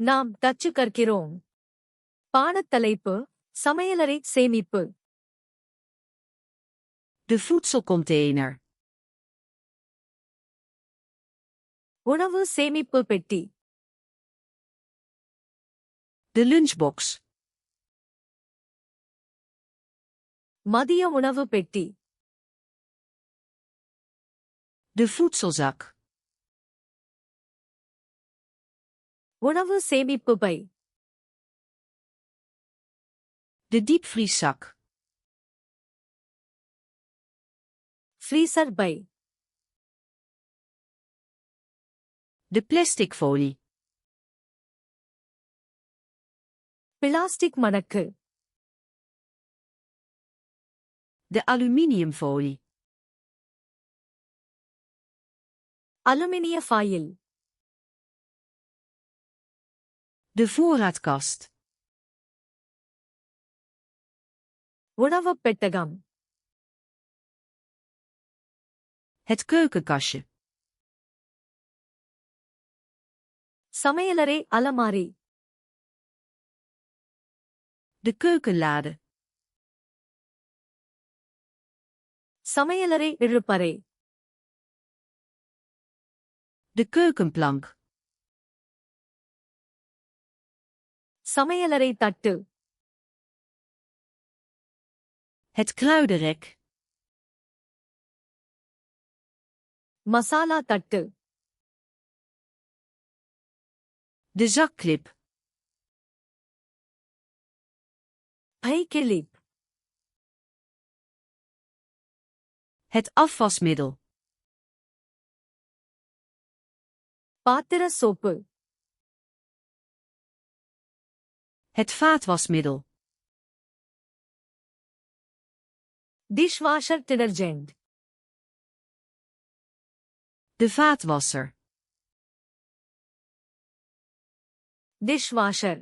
நாம் டச்சு கற்கிறோம். பாடத்தலைப்பு சமையலறை சேமிப்பு. De voedselcontainer. உணவு சேமிப்பு பெட்டி. De lunchbox. மதிய உணவு பெட்டி. De voedselzak. உணவு சேமிப்பு பை. De diepvrieszak. ஃப்ரீசர் பை. De plastic folie. பிளாஸ்டிக் மடக்கு. De aluminiumfolie. அலுமினிய ஃபாயில். De voorraadkast. உணவுப் பெட்டகம். Het keukenkastje. சமையலறை அலமாரி. De keukenlade. சமையலறை இழுப்பறை. De keukenplank. சமையலறை தட்டு. Het kruidenrek. மசாலா தட்டு. De zakklip. பை கிளிப். Het afwasmiddel. பாத்திர soap. Het vaatwasmiddel. Dishwasher detergent. De vaatwasser. Dishwasher.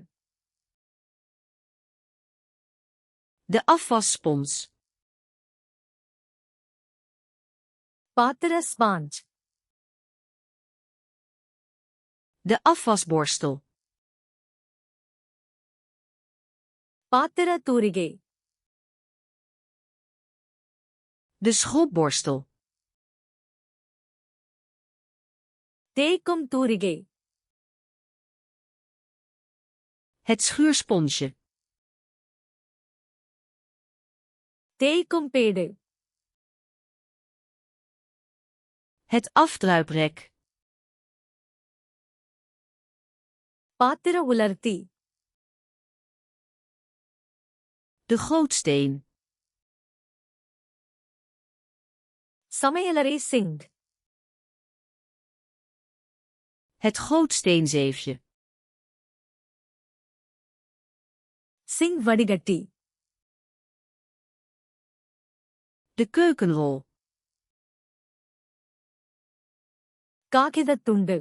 De afwasspons. பாத்திர ஸ்பாஞ்ச். De afwasborstel. பாத்திர தூரிகை. De schopborstel. தேய்க்கும் தூரிகை. Het schuursponsje. தேய்க்கும் பேடு. Het afdruiprek. பாத்திர உலர்த்தி. De gootsteen. சமையலறை சிங்க். Het gootsteenzeefje. சிங்க் வடிகட்டி. De keukenrol. காகிதத் துண்டு.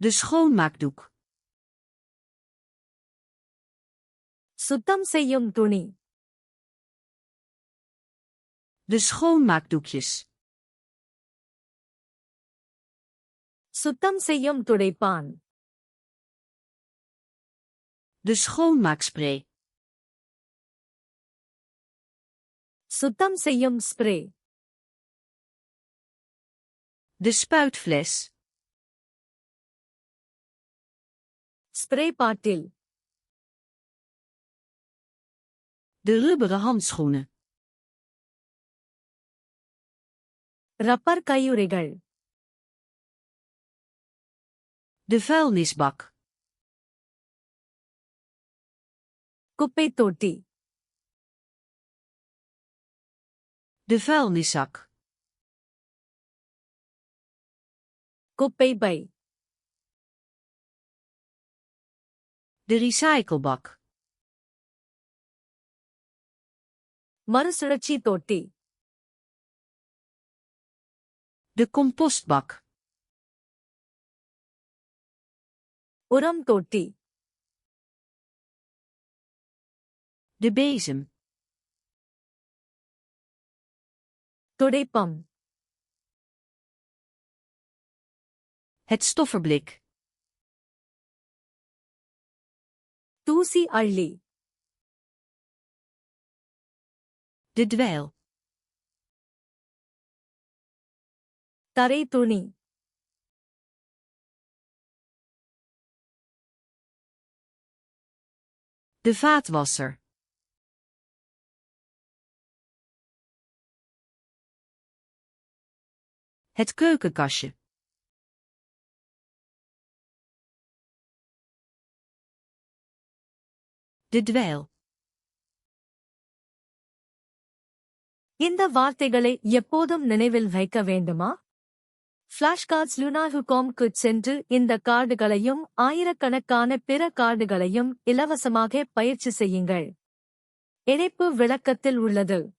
De schoonmaakdoek. சுத்தம் செய்யும் துணி. De schoonmaakdoekjes. சுத்தம் செய்யும் துடைப்பான். De schoonmaakspray. சுத்தம் செய்யும் spray. De spuitfles. Spray bottle. De rubberen handschoenen. Rubber கையுறைகள். De vuilnisbak. குப்பைத் தொட்டி. De vuilniszak. குப்பை பை. De recyclebak. மறுசுழற்சி தொட்டி. De compostbak. உரம் தொட்டி. De bezem. துடைப்பம். Het stofferblik. தூசி அள்ளி. De dweil. தரை துணி. De vaatwasser. Het keukenkastje. De dweil. இந்த வார்த்தைகளை எப்போதும் நினைவில் வைக்க வேண்டுமா? ஃபிளாஷ்கார்ட்ஸ் லுனாஹுகாம்க்கு சென்று இந்த கார்டுகளையும் ஆயிரக்கணக்கான பிற கார்டுகளையும் இலவசமாக பயிற்சி செய்யுங்கள். இணைப்பு விளக்கத்தில் உள்ளது.